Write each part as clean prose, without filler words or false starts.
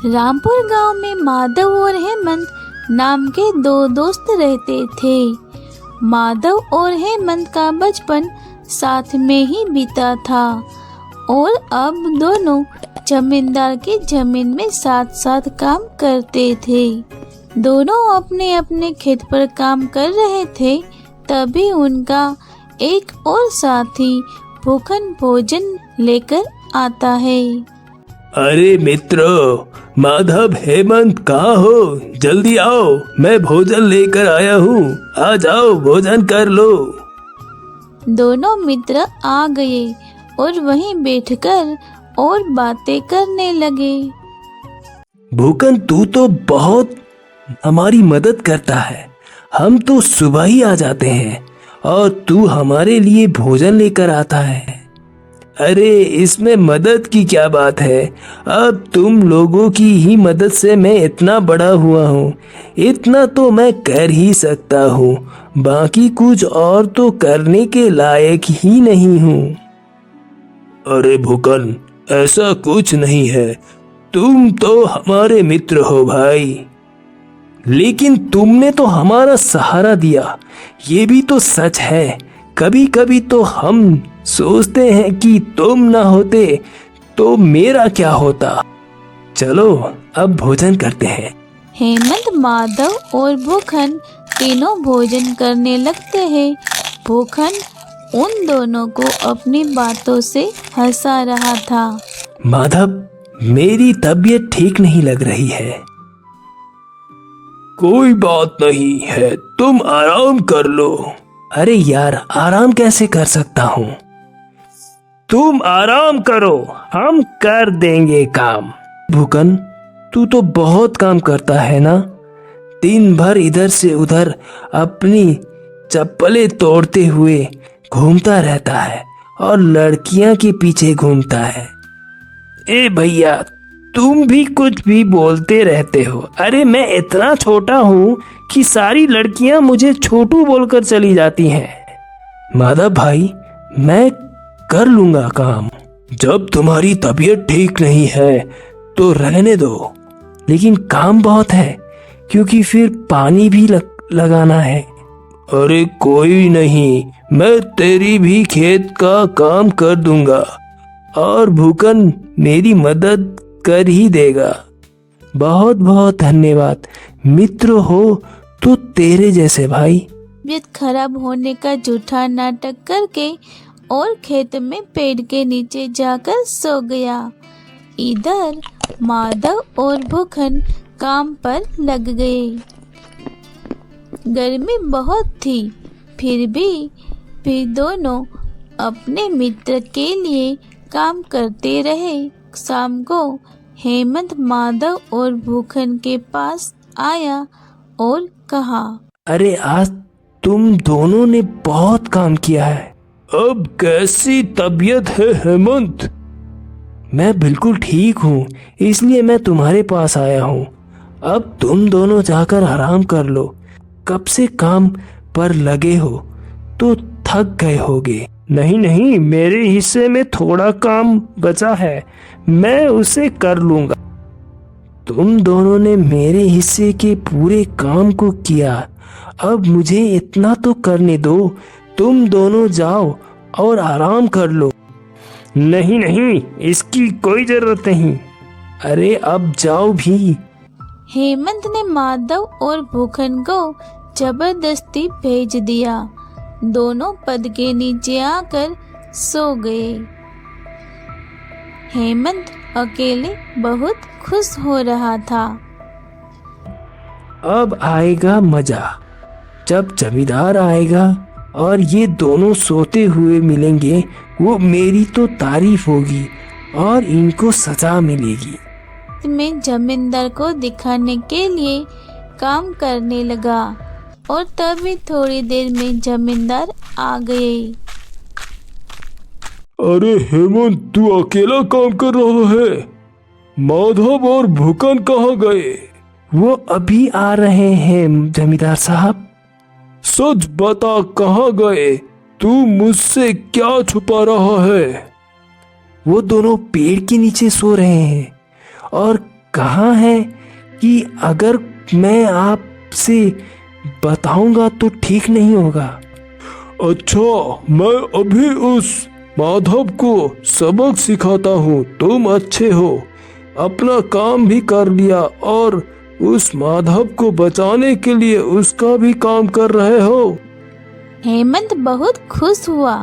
रामपुर गांव में माधव और हेमंत नाम के दो दोस्त रहते थे। माधव और हेमंत का बचपन साथ में ही बीता था और अब दोनों जमींदार की जमीन में साथ साथ काम करते थे। दोनों अपने अपने खेत पर काम कर रहे थे, तभी उनका एक और साथी भूखन भोजन लेकर आता है। अरे मित्रों, माधव हेमंत कहाँ हो? जल्दी आओ, मैं भोजन लेकर आया हूँ। आ जाओ, भोजन कर लो। दोनों मित्र आ गए और वहीं बैठकर और बातें करने लगे। भूखन, तू तो बहुत हमारी मदद करता है। हम तो सुबह ही आ जाते हैं और तू हमारे लिए भोजन लेकर आता है। अरे इसमें मदद की क्या बात है? अब तुम लोगों की ही मदद से मैं इतना बड़ा हुआ हूँ। इतना तो मैं कर ही सकता हूँ, बाकी कुछ और तो करने के लायक ही नहीं हूँ। अरे भूखन, ऐसा कुछ नहीं है। तुम तो हमारे मित्र हो भाई। लेकिन तुमने तो हमारा सहारा दिया, ये भी तो सच है। कभी कभी तो हम सोचते हैं कि तुम ना होते तो मेरा क्या होता। चलो अब भोजन करते हैं। हेमंत, माधव और भूखन तीनों भोजन करने लगते हैं। भूखन उन दोनों को अपनी बातों से हंसा रहा था। माधव, मेरी तबीयत ठीक नहीं लग रही है। कोई बात नहीं है, तुम आराम कर लो। अरे यार, आराम कैसे कर सकता हूँ? तुम आराम करो, हम कर देंगे काम। भूखन, तू तो बहुत काम करता है ना। दिन भर इधर से उधर अपनी चप्पलें तोड़ते हुए घूमता रहता है और लड़कियां के पीछे घूमता है। ए भैया, तुम भी कुछ भी बोलते रहते हो। अरे मैं इतना छोटा हूँ कि सारी लड़कियां मुझे छोटू बोलकर चली जाती हैं। माधव भाई, मैं कर लूंगा काम। जब तुम्हारी तबीयत ठीक नहीं है तो रहने दो, लेकिन काम बहुत है क्योंकि फिर पानी भी लगाना है। अरे कोई नहीं, मैं तेरी भी खेत का काम कर दूंगा और भूखन मेरी मदद कर ही देगा। बहुत बहुत धन्यवाद। मित्र हो तो तेरे जैसे भाई। तबीयत खराब होने का झूठा नाटक करके और खेत में पेड़ के नीचे जाकर सो गया। इधर माधव और भूखन काम पर लग गए। गर्मी बहुत थी, फिर दोनों अपने मित्र के लिए काम करते रहे। शाम को हेमंत माधव और भूखन के पास आया और कहा, अरे आज तुम दोनों ने बहुत काम किया है। अब कैसी तबीयत है हेमंत? मैं बिल्कुल ठीक हूँ, इसलिए मैं तुम्हारे पास आया हूँ। अब तुम दोनों जाकर आराम कर लो। कब से काम पर लगे हो तो थक गए होगे। नहीं नहीं, मेरे हिस्से में थोड़ा काम बचा है, मैं उसे कर लूंगा। तुम दोनों ने मेरे हिस्से के पूरे काम को किया, अब मुझे इतना तो करने दो। तुम दोनों जाओ और आराम कर लो। नहीं नहीं, इसकी कोई जरूरत नहीं। अरे अब जाओ भी। हेमंत ने माधव और भूखन को जबरदस्ती भेज दिया। दोनों पद के नीचे आकर सो गए। हेमंत अकेले बहुत खुश हो रहा था। अब आएगा मजा, जब जमींदार आएगा और ये दोनों सोते हुए मिलेंगे। वो मेरी तो तारीफ होगी और इनको सजा मिलेगी। मैं जमींदार को दिखाने के लिए काम करने लगा और तभी थोड़ी देर में जमींदार आ गए। अरे हेमंत, तू अकेला काम कर रहा है? माधव और भूखन कहाँ गए? वो अभी आ रहे हैं जमींदार साहब। सच बता, कहाँ गए? तू मुझसे क्या छुपा रहा है? वो दोनों पेड़ के नीचे सो रहे हैं और कहाँ है कि अगर मैं आपसे बताऊंगा तो ठीक नहीं होगा। अच्छा, मैं अभी उस माधव को सबक सिखाता हूँ। तुम अच्छे हो, अपना काम भी कर लिया और उस माधव को बचाने के लिए उसका भी काम कर रहे हो। हेमंत बहुत खुश हुआ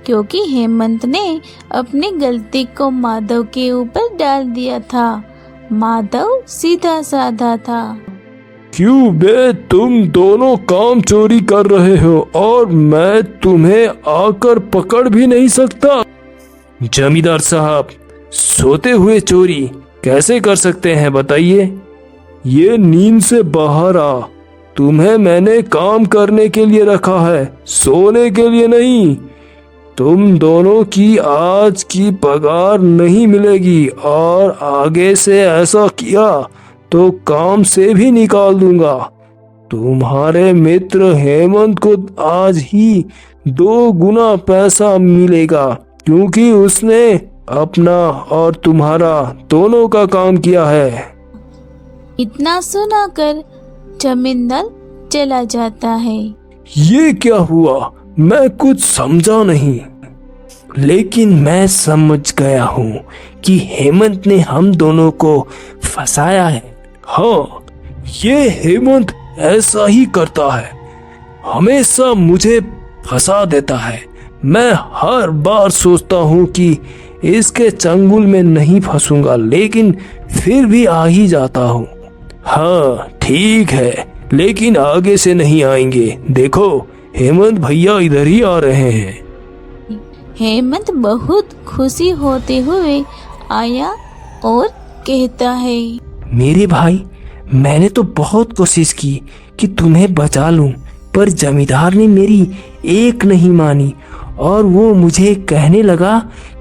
क्योंकि हेमंत ने अपनी गलती को माधव के ऊपर डाल दिया था। माधव सीधा साधा था। क्यों बे, तुम दोनों काम चोरी कर रहे हो और मैं तुम्हें आकर पकड़ भी नहीं सकता। जमींदार साहब, सोते हुए चोरी कैसे कर सकते हैं बताइए? ये नींद से बाहर आ। तुम्हें मैंने काम करने के लिए रखा है, सोने के लिए नहीं। तुम दोनों की आज की पगार नहीं मिलेगी और आगे से ऐसा किया तो काम से भी निकाल दूंगा। तुम्हारे मित्र हेमंत को आज ही 2 गुना पैसा मिलेगा क्योंकि उसने अपना और तुम्हारा दोनों का काम किया है। इतना सुनाकर जमींदार चला जाता है। ये क्या हुआ? मैं कुछ समझा नहीं, लेकिन मैं समझ गया हूँ कि हेमंत ने हम दोनों को फंसाया है। हाँ, ये हेमंत ऐसा ही करता है, हमेशा मुझे फंसा देता है। मैं हर बार सोचता हूँ कि इसके चंगुल में नहीं फंसूंगा, लेकिन फिर भी आ ही जाता हूँ। हाँ ठीक है, लेकिन आगे से नहीं आएंगे। देखो, हेमंत भैया इधर ही आ रहे हैं। हेमंत बहुत खुशी होते हुए आया और कहता है, मेरे भाई, मैंने तो बहुत कोशिश की कि तुम्हें बचा लूं, पर जमींदार ने मेरी एक नहीं मानी और वो मुझे कहने लगा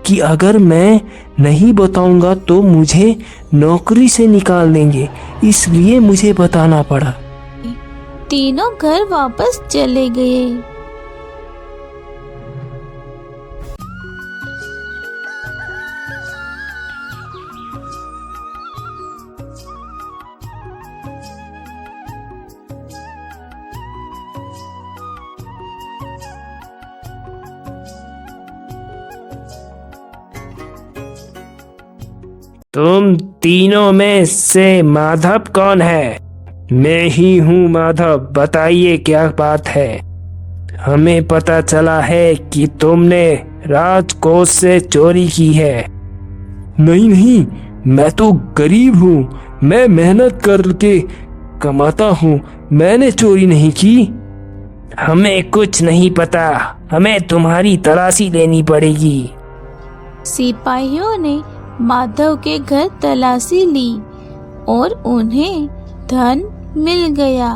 कि अगर मैं नहीं बताऊंगा तो मुझे नौकरी से निकाल देंगे, इसलिए मुझे बताना पड़ा। तीनों घर वापस चले गए। तुम तीनों में से माधव कौन है? मैं ही हूँ माधव, बताइए क्या बात है? हमें पता चला है कि तुमने राजकोष से चोरी की है। नहीं नहीं, मैं तो गरीब हूँ, मैं मेहनत करके कमाता हूँ, मैंने चोरी नहीं की। हमें कुछ नहीं पता, हमें तुम्हारी तलाशी लेनी पड़ेगी। सिपाहियों ने माधव के घर तलाशी ली और उन्हें धन मिल गया।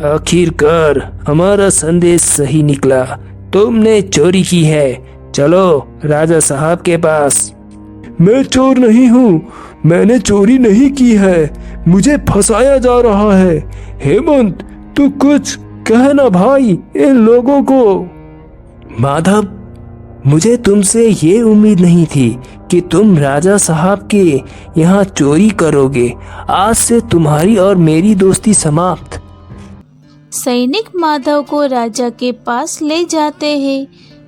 आखिरकार हमारा संदेश सही निकला, तुमने चोरी की है। चलो राजा साहब के पास। मैं चोर नहीं हूँ, मैंने चोरी नहीं की है, मुझे फंसाया जा रहा है। हेमंत, तू कुछ कहना भाई इन लोगों को। माधव, मुझे तुमसे ये उम्मीद नहीं थी कि तुम राजा साहब के यहाँ चोरी करोगे। आज से तुम्हारी और मेरी दोस्ती समाप्त। सैनिक माधव को राजा के पास ले जाते हैं।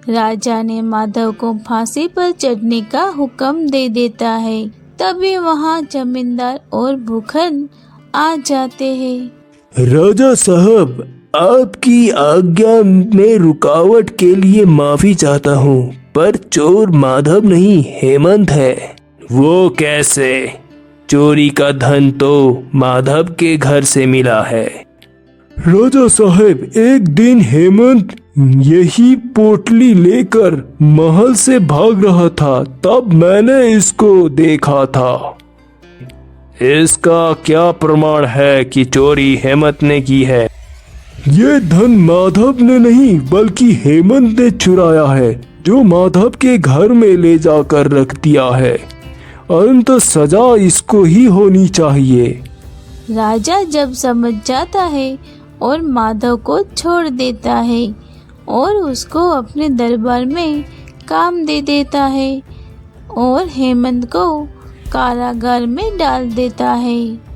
राजा ने माधव को फांसी पर चढ़ने का हुक्म दे देता है। तभी वहाँ जमींदार और भूखन आ जाते हैं। राजा साहब, आपकी आज्ञा में रुकावट के लिए माफी चाहता हूँ, पर चोर माधव नहीं हेमंत है। वो कैसे? चोरी का धन तो माधव के घर से मिला है। राजा साहब, एक दिन हेमंत यही पोटली लेकर महल से भाग रहा था, तब मैंने इसको देखा था। इसका क्या प्रमाण है कि चोरी हेमंत ने की है? ये धन माधव ने नहीं बल्कि हेमंत ने चुराया है, जो माधव के घर में ले जाकर रख दिया है। अंत सजा इसको ही होनी चाहिए। राजा जब समझ जाता है और माधव को छोड़ देता है और उसको अपने दरबार में काम दे देता है और हेमंत को कारागार में डाल देता है।